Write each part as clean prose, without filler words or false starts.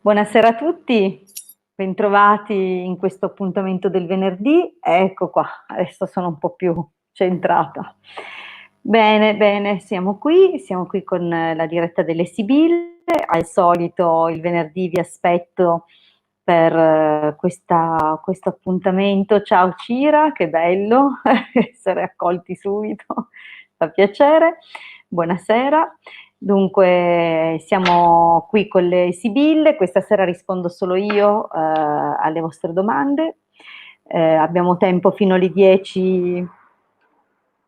Buonasera a tutti, bentrovati in questo appuntamento del venerdì. Ecco qua, adesso sono un po' più centrata. Bene, bene, siamo qui con la diretta delle Sibille. Al solito il venerdì vi aspetto per questo appuntamento. Ciao Cira, che bello essere accolti subito, fa piacere. Buonasera. Dunque, siamo qui con le Sibille, questa sera rispondo solo io alle vostre domande. Abbiamo tempo fino alle 10,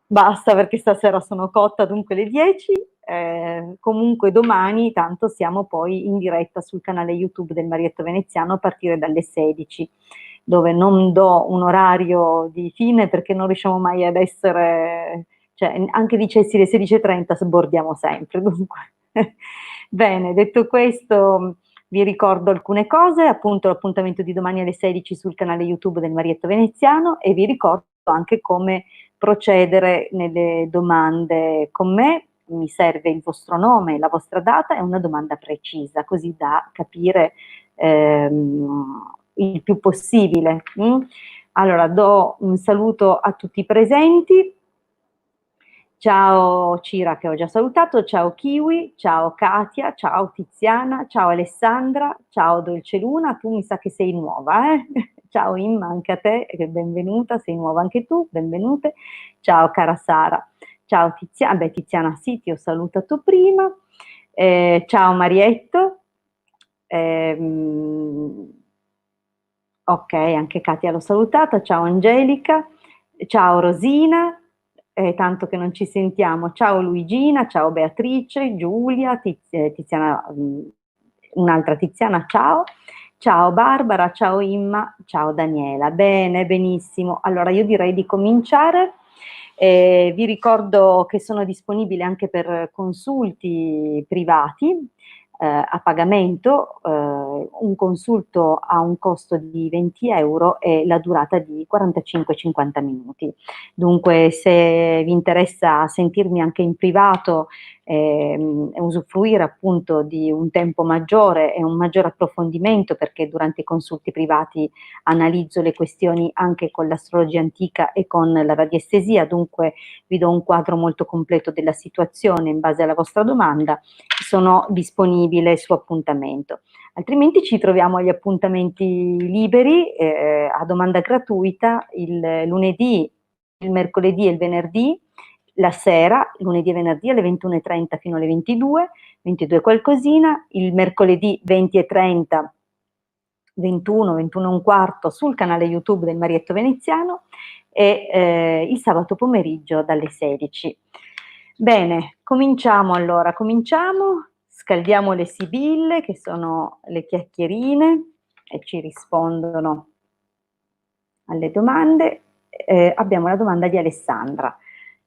basta perché stasera sono cotta, dunque le 10. Comunque domani tanto siamo poi in diretta sul canale YouTube del Marietto Veneziano a partire dalle 16, dove non do un orario di fine perché non riusciamo mai ad essere, cioè anche dicessi le 16:30 sbordiamo sempre, dunque. Bene, detto questo vi ricordo alcune cose, appunto l'appuntamento di domani alle 16 sul canale YouTube del Marietto Veneziano, e vi ricordo anche come procedere nelle domande con me. Mi serve il vostro nome, la vostra data e una domanda precisa, così da capire il più possibile. Allora, do un saluto a tutti i presenti. Ciao Cira, che ho già salutato, ciao Kiwi, ciao Katia, ciao Tiziana, ciao Alessandra, ciao Dolceluna, tu mi sa che sei nuova, eh? Ciao Imma, anche a te, benvenuta, sei nuova anche tu, benvenute. Ciao cara Sara, ciao Tiziana, beh Tiziana sì, ti ho salutato prima. Ciao Marietto, ehm, ok, anche Katia l'ho salutata, ciao Angelica, ciao Rosina, tanto che non ci sentiamo, ciao Luigina, ciao Beatrice, Giulia, Tiziana, un'altra Tiziana, ciao, ciao Barbara, ciao Imma, ciao Daniela. Bene, benissimo. Allora io direi di cominciare. Vi ricordo che sono disponibile anche per consulti privati a pagamento. Un consulto ha un costo di 20 euro e la durata di 45-50 minuti. Dunque, se vi interessa sentirmi anche in privato e usufruire appunto di un tempo maggiore e un maggior approfondimento, perché durante i consulti privati analizzo le questioni anche con l'astrologia antica e con la radiestesia, dunque vi do un quadro molto completo della situazione in base alla vostra domanda, sono disponibile su appuntamento. Altrimenti ci troviamo agli appuntamenti liberi a domanda gratuita il lunedì, il mercoledì e il venerdì, la sera, lunedì e venerdì alle 21:30 fino alle 22, 22 qualcosina, il mercoledì 20:30, 21, 21 e un quarto sul canale YouTube del Marietto Veneziano e il sabato pomeriggio dalle 16. Bene, cominciamo allora, scaldiamo le sibille che sono le chiacchierine e ci rispondono alle domande. Abbiamo la domanda di Alessandra.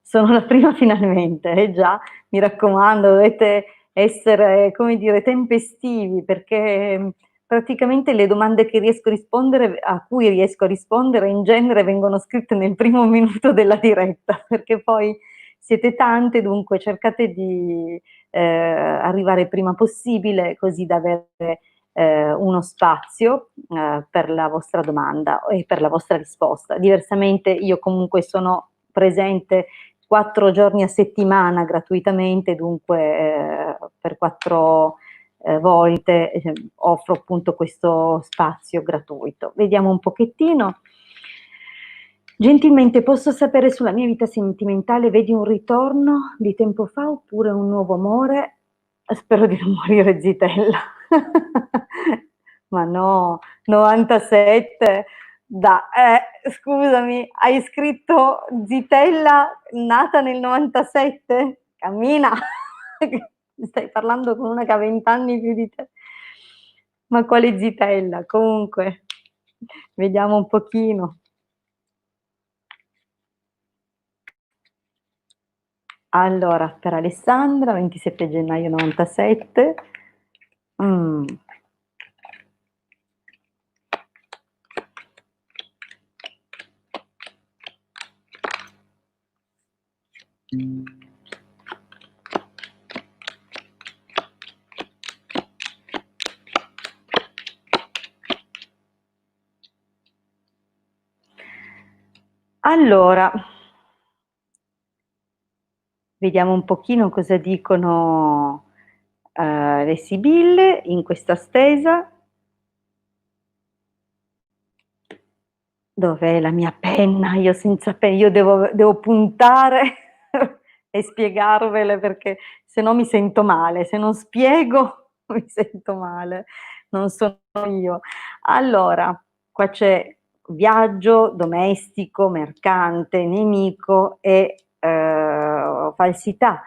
Sono la prima finalmente, già, mi raccomando, dovete essere, come dire, tempestivi, perché praticamente le domande che riesco a rispondere, a cui riesco a rispondere, in genere vengono scritte nel primo minuto della diretta, perché poi siete tante, dunque cercate di arrivare il prima possibile, così da avere uno spazio per la vostra domanda e per la vostra risposta. Diversamente io comunque sono presente 4 giorni a settimana gratuitamente, dunque per 4 volte offro appunto questo spazio gratuito. Vediamo un pochettino. Gentilmente posso sapere sulla mia vita sentimentale, vedi un ritorno di tempo fa oppure un nuovo amore? Spero di non morire zitella. Ma no, 97, scusami, hai scritto zitella nata nel 97? Cammina, stai parlando con una che ha 20 anni più di te. Ma quale zitella? Comunque, vediamo un pochino. Allora, per Alessandra, 27 gennaio 97. Mm. Allora, vediamo un pochino cosa dicono le sibille in questa stesa. Dov'è la mia penna? Io senza penna, io devo puntare e spiegarvele perché se no mi sento male, se non spiego mi sento male, non sono io. Allora, qua c'è viaggio, domestico, mercante, nemico e falsità.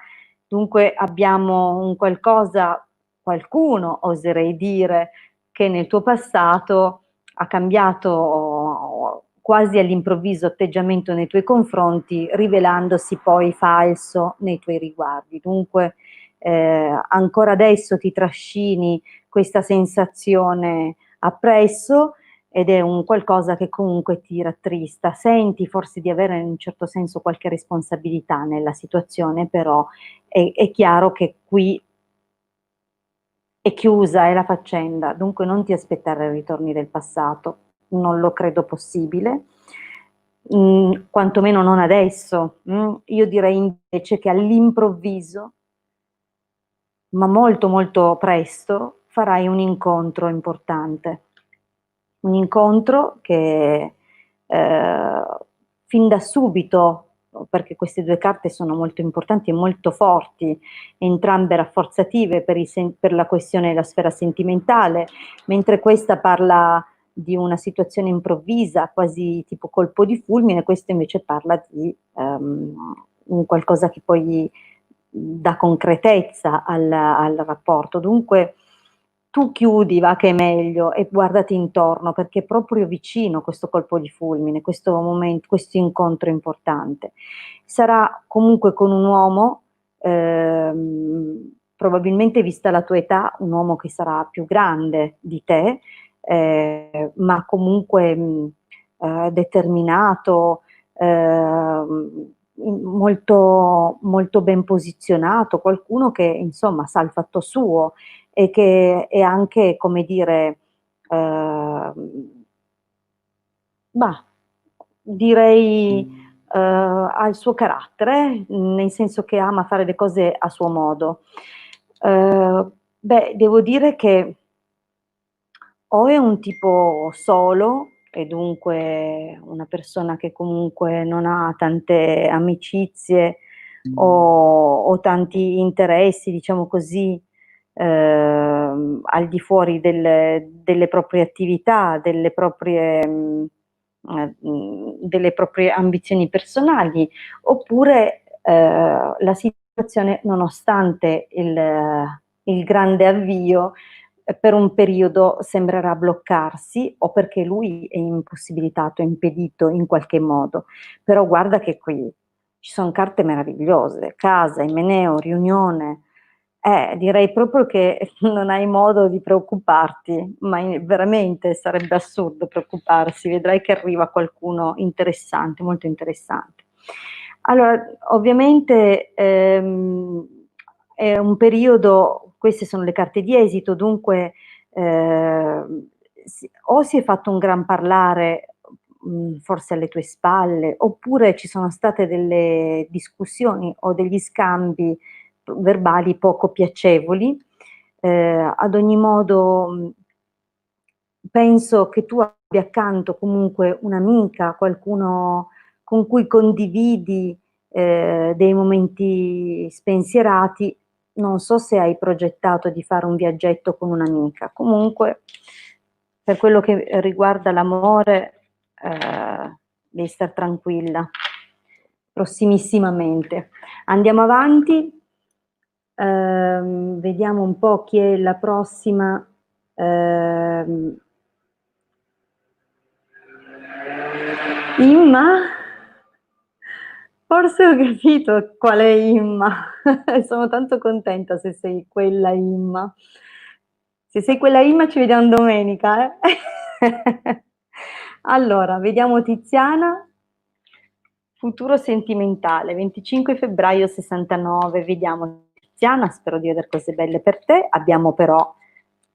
Dunque abbiamo un qualcosa, qualcuno oserei dire, che nel tuo passato ha cambiato quasi all'improvviso atteggiamento nei tuoi confronti, rivelandosi poi falso nei tuoi riguardi. Dunque ancora adesso ti trascini questa sensazione appresso ed è un qualcosa che comunque ti rattrista. Senti forse di avere in un certo senso qualche responsabilità nella situazione, però è chiaro che qui è chiusa è la faccenda, dunque non ti aspettare ritorni del passato, non lo credo possibile, quantomeno non adesso. Io direi invece che all'improvviso, ma molto molto presto, farai un incontro importante. Un incontro che fin da subito, perché queste due carte sono molto importanti e molto forti, entrambe rafforzative per la questione della sfera sentimentale, mentre questa parla di una situazione improvvisa, quasi tipo colpo di fulmine, questo invece parla di un qualcosa che poi dà concretezza al rapporto. Dunque tu chiudi, va che è meglio, e guardati intorno perché è proprio vicino questo colpo di fulmine, questo momento, questo incontro importante. Sarà comunque con un uomo, probabilmente vista la tua età, un uomo che sarà più grande di te, ma comunque determinato, molto, molto ben posizionato, qualcuno che insomma sa il fatto suo e che è anche, come dire, bah, direi ha il suo carattere, nel senso che ama fare le cose a suo modo. Beh, devo dire che o è un tipo solo e dunque una persona che comunque non ha tante amicizie o tanti interessi, diciamo così, al di fuori delle proprie attività, delle proprie ambizioni personali, oppure la situazione, nonostante il grande avvio, per un periodo sembrerà bloccarsi o perché lui è impossibilitato, è impedito in qualche modo. Però guarda che qui ci son carte meravigliose, casa, imeneo, riunione. Direi proprio che non hai modo di preoccuparti, ma veramente sarebbe assurdo preoccuparsi, vedrai che arriva qualcuno interessante, molto interessante. Allora, ovviamente è un periodo, queste sono le carte di esito, dunque o si è fatto un gran parlare, forse alle tue spalle, oppure ci sono state delle discussioni o degli scambi verbali poco piacevoli. Ad ogni modo, penso che tu abbia accanto comunque un'amica, qualcuno con cui condividi, dei momenti spensierati. Non so se hai progettato di fare un viaggetto con un'amica. Comunque, per quello che riguarda l'amore, devi star tranquilla, prossimissimamente. Andiamo avanti, vediamo un po' chi è la prossima. Ehm, Imma? Forse ho capito qual è Imma. Sono tanto contenta se sei quella Imma. Se sei quella Imma ci vediamo domenica, eh? Allora, vediamo Tiziana. Futuro sentimentale, 25 febbraio 69, vediamo Tiziana, spero di aver cose belle per te, abbiamo però,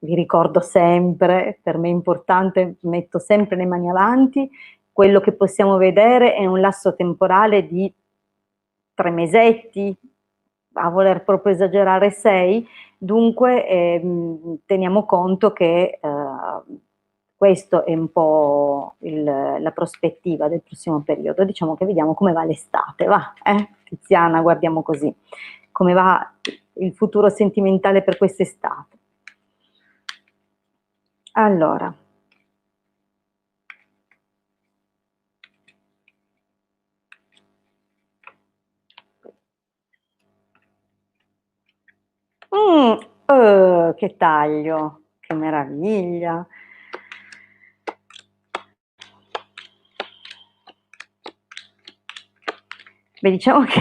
vi ricordo sempre, per me è importante, metto sempre le mani avanti, quello che possiamo vedere è un lasso temporale di 3 mesetti, a voler proprio esagerare 6, dunque teniamo conto che questo è un po' la prospettiva del prossimo periodo. Diciamo che vediamo come va l'estate, va, Tiziana, guardiamo così, come va il futuro sentimentale per quest'estate. Allora. Che taglio, che meraviglia. Beh, diciamo che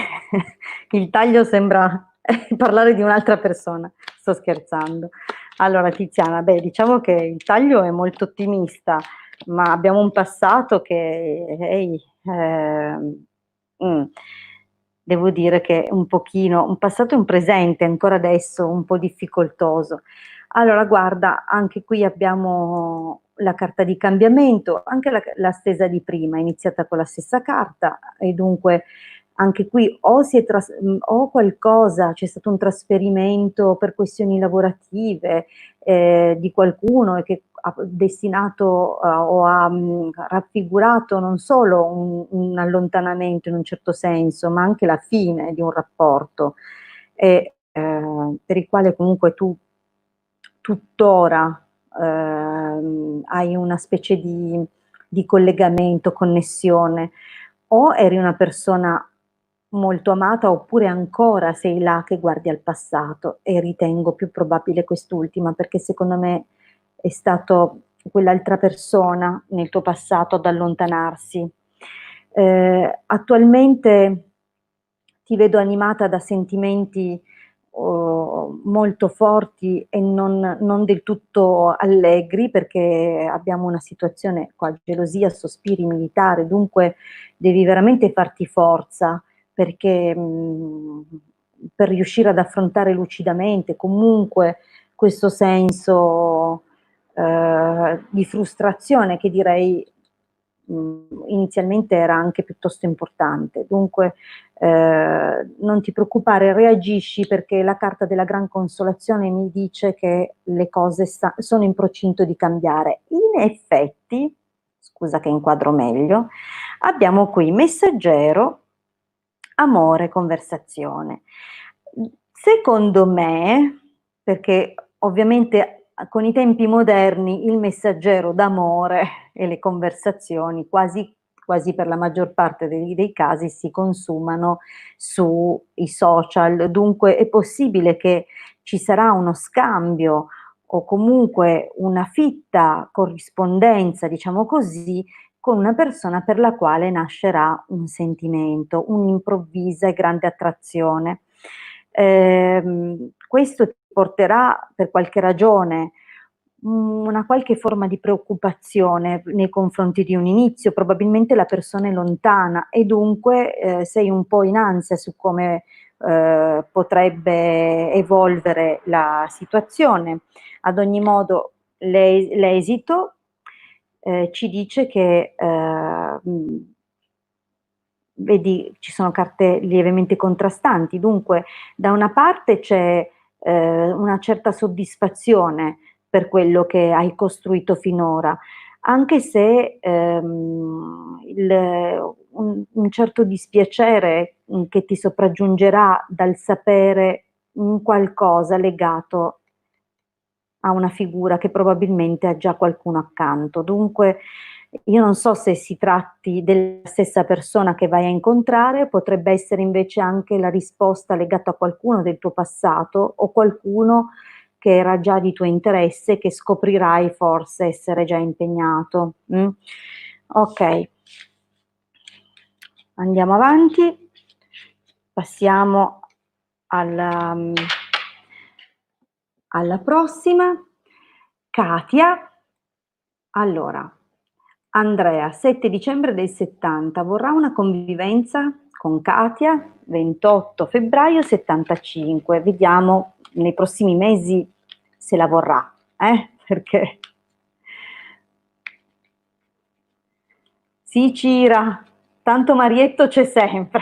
il taglio sembra parlare di un'altra persona, sto scherzando. Allora, Tiziana, beh, diciamo che il taglio è molto ottimista, ma abbiamo un passato che, devo dire che è un pochino, un passato e un presente ancora adesso un po' difficoltoso. Allora, guarda, anche qui abbiamo la carta di cambiamento, anche la stesa di prima, è iniziata con la stessa carta e dunque anche qui o qualcosa, c'è stato un trasferimento per questioni lavorative di qualcuno e che ha destinato o ha raffigurato non solo un allontanamento in un certo senso, ma anche la fine di un rapporto per il quale comunque tu tuttora hai una specie di collegamento, connessione, o eri una persona molto amata oppure ancora sei là che guardi al passato, e ritengo più probabile quest'ultima, perché secondo me è stato quell'altra persona nel tuo passato ad allontanarsi. Attualmente ti vedo animata da sentimenti molto forti e non del tutto allegri, perché abbiamo una situazione qua, gelosia, sospiri, militare, dunque devi veramente farti forza, perché per riuscire ad affrontare lucidamente comunque questo senso di frustrazione, che direi inizialmente era anche piuttosto importante. Dunque non ti preoccupare, reagisci, perché la carta della gran consolazione mi dice che le cose sono in procinto di cambiare. In effetti, scusa che inquadro meglio, abbiamo qui messaggero, amore, conversazione. Secondo me, perché ovviamente con i tempi moderni il messaggero d'amore e le conversazioni quasi per la maggior parte dei casi si consumano sui social, dunque è possibile che ci sarà uno scambio o comunque una fitta corrispondenza, diciamo così, con una persona per la quale nascerà un sentimento, un'improvvisa e grande attrazione. Questo ti porterà per qualche ragione una qualche forma di preoccupazione nei confronti di un inizio, probabilmente la persona è lontana e dunque sei un po' in ansia su come potrebbe evolvere la situazione. Ad ogni modo l'esito ci dice che vedi, ci sono carte lievemente contrastanti, dunque da una parte c'è una certa soddisfazione per quello che hai costruito finora, anche se un certo dispiacere che ti sopraggiungerà dal sapere un qualcosa legato a una figura che probabilmente ha già qualcuno accanto. Dunque io non so se si tratti della stessa persona che vai a incontrare, potrebbe essere invece anche la risposta legata a qualcuno del tuo passato o qualcuno che era già di tuo interesse, che scoprirai forse essere già impegnato. Ok, andiamo avanti, passiamo alla prossima. Katia, allora, Andrea, 7 dicembre del 70, vorrà una convivenza con Katia, 28 febbraio 75. Vediamo nei prossimi mesi se la vorrà, perché Sì, Cira, tanto Marietto c'è sempre,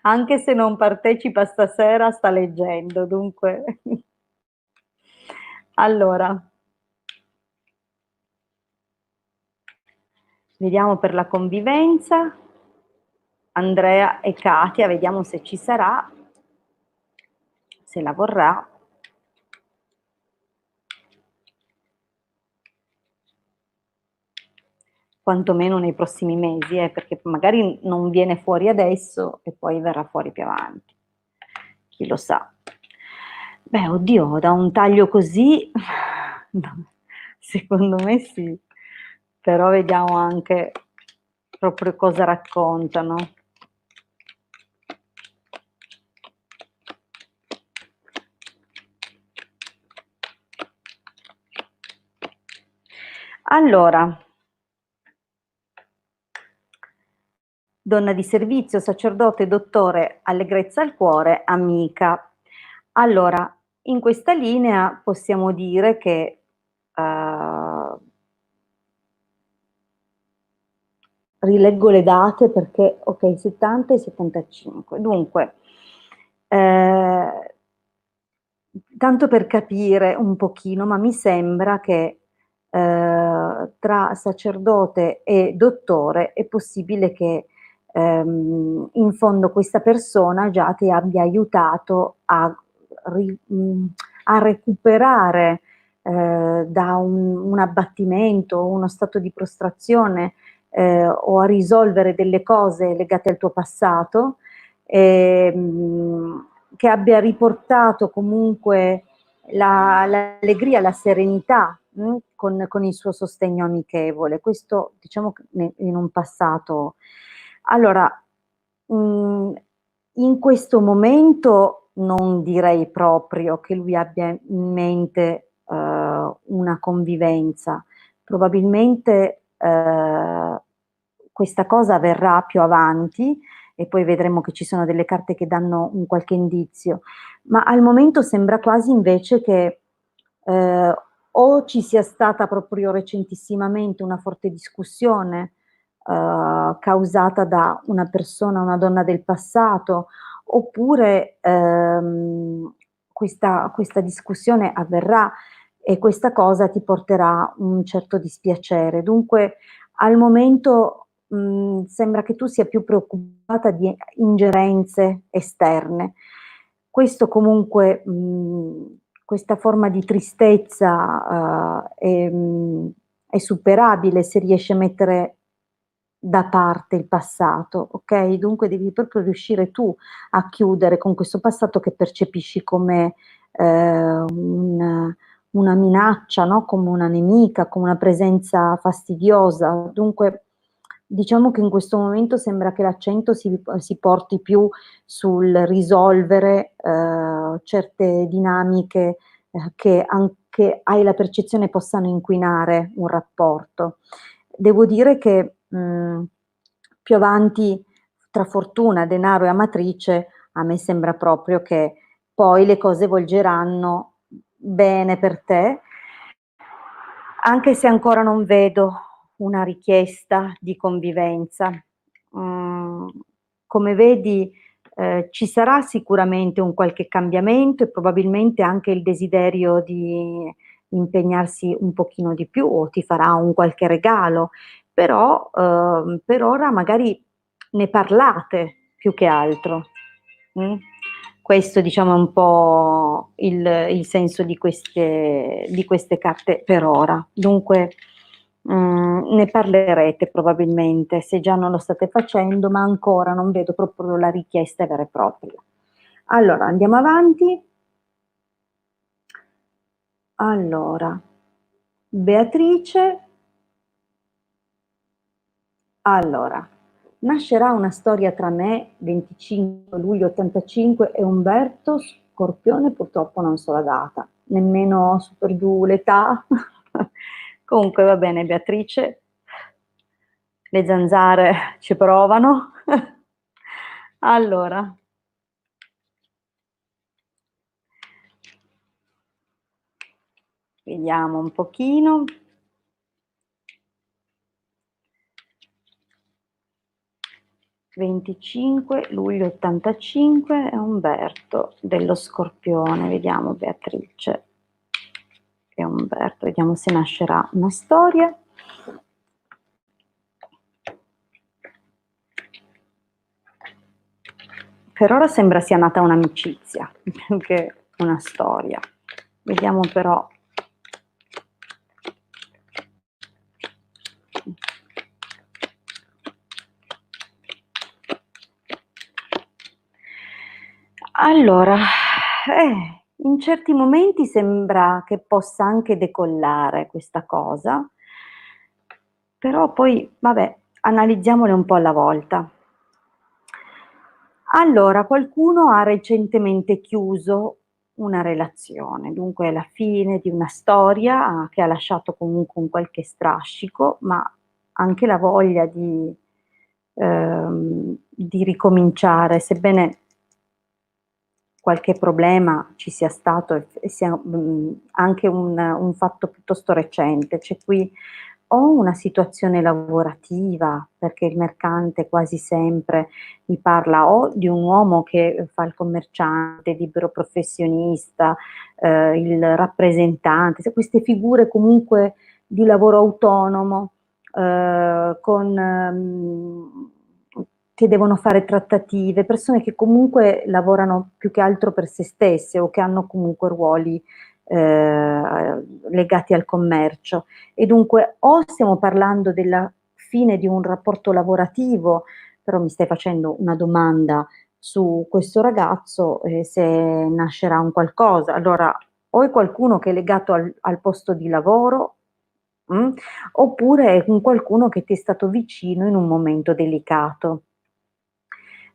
anche se non partecipa stasera, sta leggendo, dunque. Allora, vediamo per la convivenza, Andrea e Katia, vediamo se ci sarà, se la vorrà. Quantomeno nei prossimi mesi, perché magari non viene fuori adesso e poi verrà fuori più avanti. Chi lo sa. Beh, oddio, da un taglio così, secondo me sì, però vediamo anche proprio cosa raccontano. Allora, donna di servizio, sacerdote, dottore, allegrezza al cuore, amica. Allora, in questa linea possiamo dire che rileggo le date perché, ok, 70 e 75. Dunque, tanto per capire un pochino, ma mi sembra che tra sacerdote e dottore è possibile che in fondo questa persona già ti abbia aiutato a recuperare da un abbattimento, uno stato di prostrazione o a risolvere delle cose legate al tuo passato, che abbia riportato comunque l'allegria, la serenità con il suo sostegno amichevole. Questo diciamo in un passato. Allora, in questo momento non direi proprio che lui abbia in mente una convivenza. Probabilmente questa cosa avverrà più avanti e poi vedremo che ci sono delle carte che danno un qualche indizio, ma al momento sembra quasi invece che o ci sia stata proprio recentissimamente una forte discussione causata da una persona, una donna del passato, oppure questa discussione avverrà e questa cosa ti porterà un certo dispiacere. Dunque, al momento sembra che tu sia più preoccupata di ingerenze esterne. Questo comunque, questa forma di tristezza è superabile se riesci a mettere da parte il passato, ok? Dunque devi proprio riuscire tu a chiudere con questo passato che percepisci come una minaccia, no? Come una nemica, come una presenza fastidiosa. Dunque, diciamo che in questo momento sembra che l'accento si porti più sul risolvere certe dinamiche che anche hai la percezione possano inquinare un rapporto. Devo dire che più avanti, tra fortuna, denaro e amatrice, a me sembra proprio che poi le cose volgeranno bene per te, anche se ancora non vedo una richiesta di convivenza. Mm, come vedi, ci sarà sicuramente un qualche cambiamento e probabilmente anche il desiderio di impegnarsi un pochino di più o ti farà un qualche regalo, però per ora magari ne parlate più che altro. Mm? Questo diciamo è un po' il senso di queste carte per ora. Dunque ne parlerete probabilmente, se già non lo state facendo, ma ancora non vedo proprio la richiesta vera e propria. Allora, andiamo avanti. Allora, Beatrice, allora, nascerà una storia tra me, 25 luglio 85, e Umberto, Scorpione, purtroppo non so la data, nemmeno su per giù l'età. Comunque va bene, Beatrice, le zanzare ci provano. Allora, vediamo un pochino. 25 luglio 85 è Umberto dello Scorpione. Vediamo Beatrice e Umberto, vediamo se nascerà una storia. Per ora sembra sia nata un'amicizia più che una storia. Vediamo però. Allora, in certi momenti sembra che possa anche decollare questa cosa, però poi, vabbè, analizziamole un po' alla volta. Allora, qualcuno ha recentemente chiuso una relazione, dunque è la fine di una storia che ha lasciato comunque un qualche strascico, ma anche la voglia di ricominciare, sebbene qualche problema ci sia stato e sia anche un fatto piuttosto recente. C'è qui o una situazione lavorativa, perché il mercante quasi sempre mi parla o di un uomo che fa il commerciante, libero professionista, il rappresentante, queste figure comunque di lavoro autonomo, che devono fare trattative, persone che comunque lavorano più che altro per se stesse o che hanno comunque ruoli legati al commercio. E dunque o stiamo parlando della fine di un rapporto lavorativo, però mi stai facendo una domanda su questo ragazzo, se nascerà un qualcosa. Allora, o è qualcuno che è legato al posto di lavoro, oppure è un qualcuno che ti è stato vicino in un momento delicato.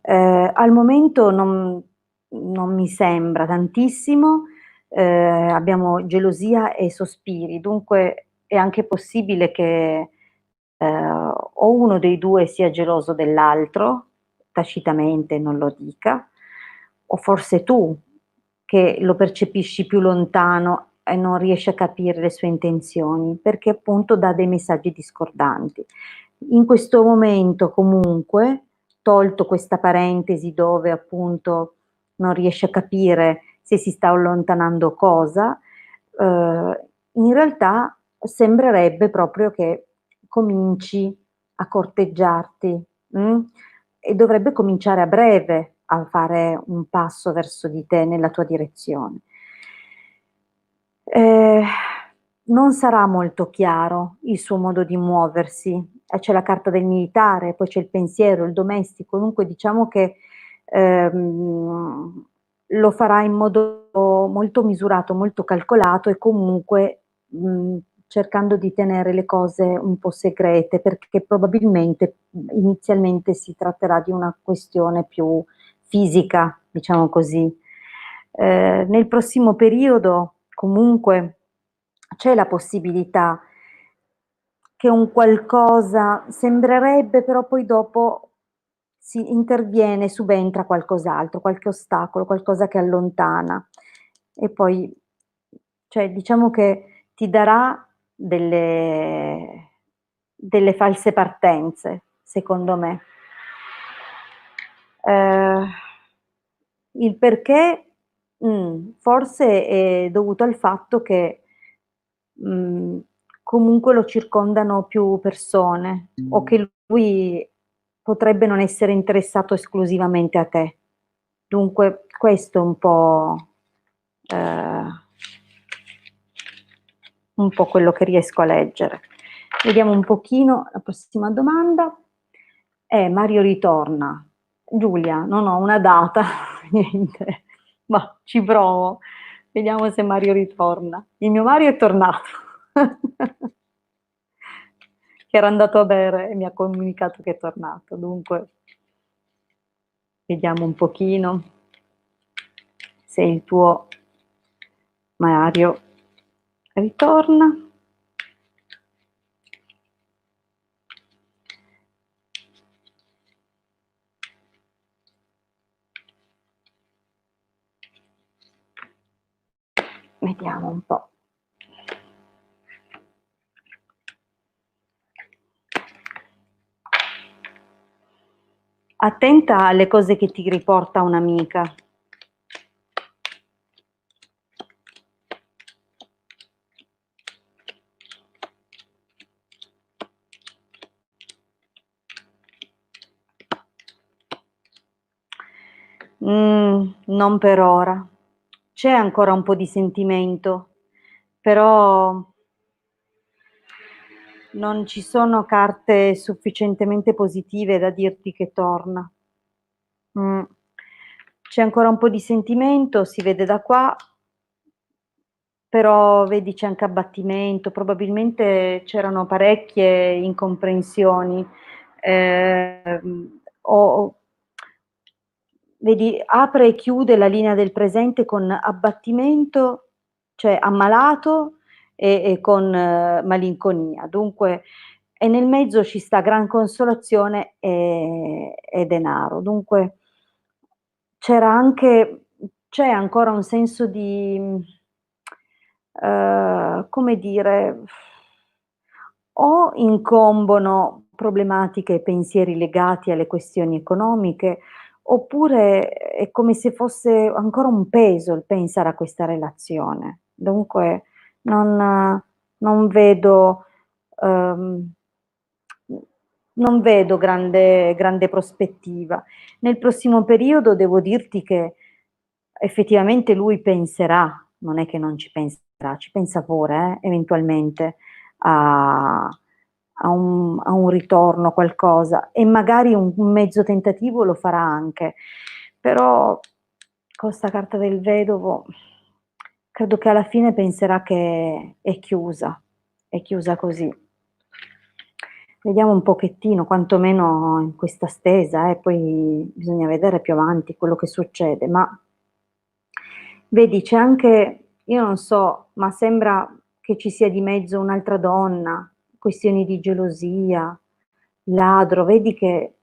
Al momento non mi sembra tantissimo, abbiamo gelosia e sospiri, dunque è anche possibile che, o uno dei 2 sia geloso dell'altro, tacitamente non lo dica, o forse tu che lo percepisci più lontano e non riesci a capire le sue intenzioni, perché appunto dà dei messaggi discordanti. In questo momento comunque, tolto questa parentesi dove appunto non riesci a capire se si sta allontanando cosa, in realtà sembrerebbe proprio che cominci a corteggiarti, e dovrebbe cominciare a breve a fare un passo verso di te, nella tua direzione. Ehm, Non sarà molto chiaro il suo modo di muoversi, c'è la carta del militare, poi c'è il pensiero, il domestico, dunque diciamo che, ehm, lo farà in modo molto misurato, molto calcolato e comunque, cercando di tenere le cose un po' segrete, perché probabilmente, inizialmente si tratterà di una questione più fisica, diciamo così. Nel prossimo periodo comunque c'è la possibilità che un qualcosa sembrerebbe, però poi dopo si interviene, subentra qualcos'altro, qualche ostacolo, qualcosa che allontana e poi cioè diciamo che ti darà delle false partenze, secondo me. Ehm, il perché, forse è dovuto al fatto che, mhmm, comunque lo circondano più persone o che lui potrebbe non essere interessato esclusivamente a te. Dunque questo è ehm, un po' quello che riesco a leggere. Vediamo un pochino la prossima domanda. Mario ritorna. Giulia, non ho una data, niente, ma ci provo. Vediamo se Mario ritorna. Il mio Mario è tornato, che era andato a bere e mi ha comunicato che è tornato. Dunque, vediamo un pochino se il tuo Mario ritorna. Vediamo un po'. Attenta alle cose che ti riporta un'amica. Non per ora. C'è ancora un po' di sentimento, però non ci sono carte sufficientemente positive da dirti che torna. Mh. C'è ancora un po' di sentimento, si vede da qua, però vedi c'è anche abbattimento, probabilmente c'erano parecchie incomprensioni. O vedi, apre e chiude la linea del presente con abbattimento, cioè ammalato e con malinconia. Dunque e nel mezzo ci sta gran consolazione e denaro. Dunque c'è ancora un senso di, come dire, o incombono problematiche e pensieri legati alle questioni economiche, oppure è come se fosse ancora un peso il pensare a questa relazione. Dunque non vedo, uhm, non vedo grande prospettiva. Nel prossimo periodo devo dirti che effettivamente lui penserà, non è che non ci pensa pure eventualmente a un ritorno, a qualcosa e magari un mezzo tentativo lo farà anche. Però con 'sta carta del vedovo credo che alla fine penserà che è chiusa così. Vediamo un pochettino, quantomeno in questa stesa, poi bisogna vedere più avanti quello che succede, ma vedi c'è anche, io non so, ma sembra che ci sia di mezzo un'altra donna, questioni di gelosia, ladro, vedi che,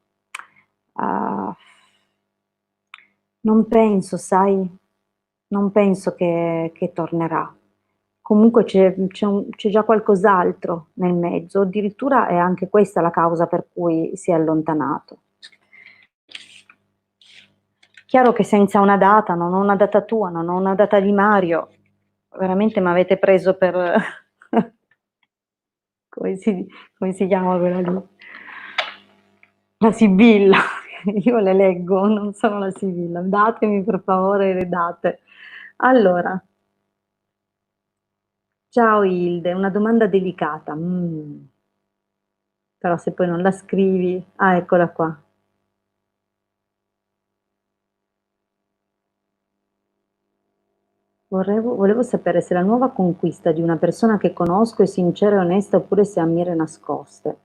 uhm, non penso, sai, non penso che tornerà. Comunque c'è già qualcos'altro nel mezzo, o addirittura è anche questa la causa per cui si è allontanato. Chiaro che senza una data, non ho una data tua, non ho una data di Mario, veramente m'avete preso per come si come si chiama quella lì? La Sibilla, io le leggo, non sono la Sibilla. Datemi per favore le date. Allora, ciao Hilde, una domanda delicata. Però se poi non la scrivi, eccola qua. Volevo sapere se la nuova conquista di una persona che conosco è sincera e onesta oppure se ha mire nascoste.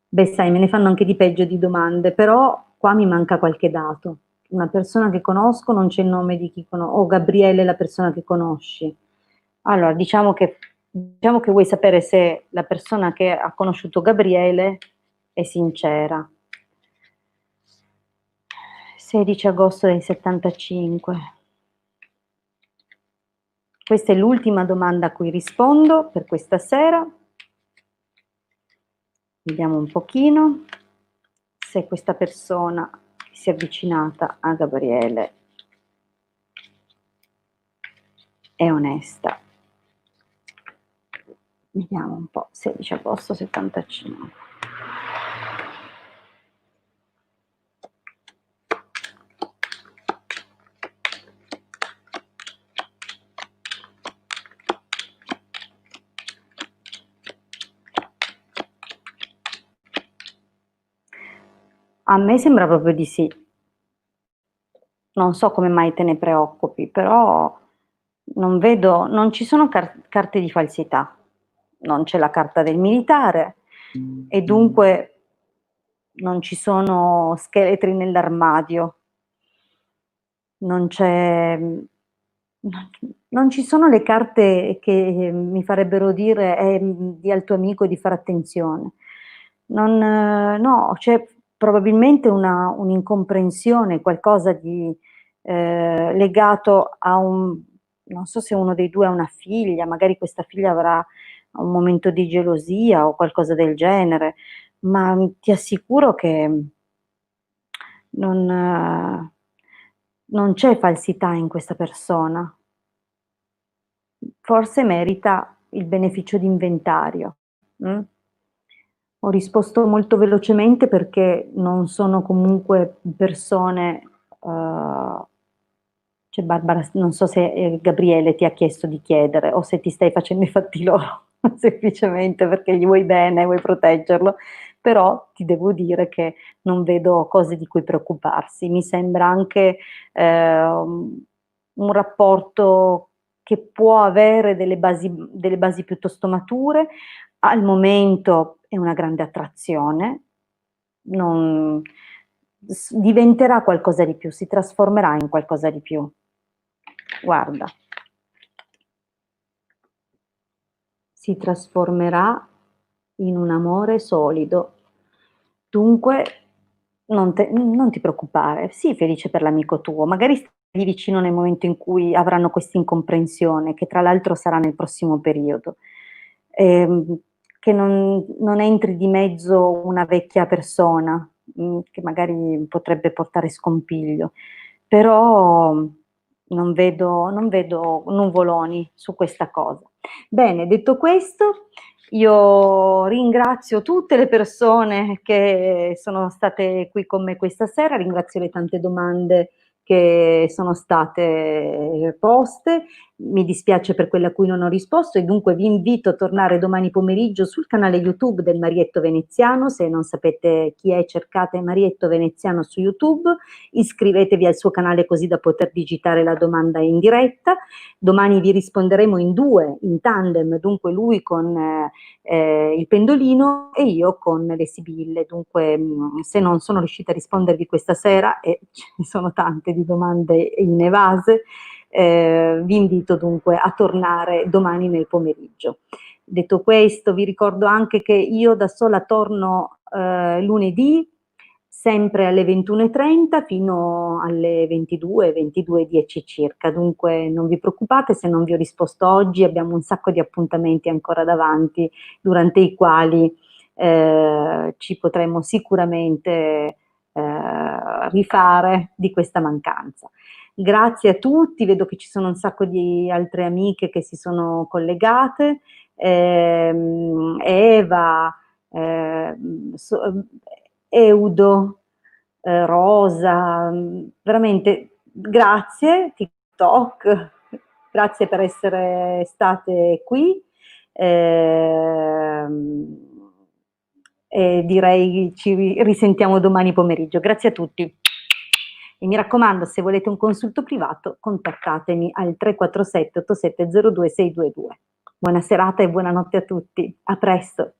Beh, sai, me ne fanno anche di peggio di domande, però qua mi manca qualche dato. Una persona che conosco, non c'è il nome di chi conosco, o Gabriele è la persona che conosci. Allora, diciamo che vuoi sapere se la persona che ha conosciuto Gabriele è sincera. 16 agosto del 75. Questa è l'ultima domanda a cui rispondo per questa sera. Vediamo un pochino se questa persona che si è avvicinata a Gabriele è onesta. Vediamo un po', 16 agosto 75. A me sembra proprio di sì. Non so come mai te ne preoccupi, però non ci sono carte di falsità. Non c'è la carta del militare e dunque non ci sono scheletri nell'armadio. Non c'è non ci sono le carte che mi farebbero dire: "Di al tuo amico di fare attenzione". No, c'è probabilmente un'incomprensione, qualcosa di, legato a non so se uno dei 2 ha una figlia, magari questa figlia avrà un momento di gelosia o qualcosa del genere, ma ti assicuro che non c'è falsità in questa persona. Forse merita il beneficio d'inventario. Ho risposto molto velocemente perché non sono comunque persone, cioè Barbara, non so se Gabriele ti ha chiesto di chiedere o se ti stai facendo i fatti loro, semplicemente perché gli vuoi bene, vuoi proteggerlo, però ti devo dire che non vedo cose di cui preoccuparsi. Mi sembra anche un rapporto che può avere delle basi piuttosto mature. Al momento è una grande attrazione, non, diventerà qualcosa di più, si trasformerà in qualcosa di più. Guarda, si trasformerà in un amore solido. Dunque non ti preoccupare, sii felice per l'amico tuo, magari stai vicino nel momento in cui avranno questa incomprensione, che tra l'altro sarà nel prossimo periodo. Che non entri di mezzo una vecchia persona, che magari potrebbe portare scompiglio, però non vedo nuvoloni su questa cosa. Bene, detto questo, io ringrazio tutte le persone che sono state qui con me questa sera, ringrazio le tante domande che sono state poste, mi dispiace per quella a cui non ho risposto e dunque vi invito a tornare domani pomeriggio sul canale YouTube del Marietto Veneziano. Se non sapete chi è, cercate Marietto Veneziano su YouTube, iscrivetevi al suo canale così da poter digitare la domanda in diretta. Domani vi risponderemo in due, in tandem, dunque lui con il pendolino e io con le sibille. Dunque se non sono riuscita a rispondervi questa sera, e ce ne sono tante di domande inevase, vi invito dunque a tornare domani nel pomeriggio. Detto questo, vi ricordo anche che io da sola torno lunedì, sempre alle 21:30 fino alle 22, 22:10 circa, dunque non vi preoccupate se non vi ho risposto oggi, abbiamo un sacco di appuntamenti ancora davanti, durante i quali ci potremo sicuramente rifare di questa mancanza. Grazie a tutti, vedo che ci sono un sacco di altre amiche che si sono collegate, Eva, Eudo, Rosa, veramente grazie TikTok, grazie per essere state qui. E direi ci risentiamo domani pomeriggio. Grazie a tutti. E mi raccomando, se volete un consulto privato, contattatemi al 347 8702 622. Buona serata e buonanotte a tutti. A presto.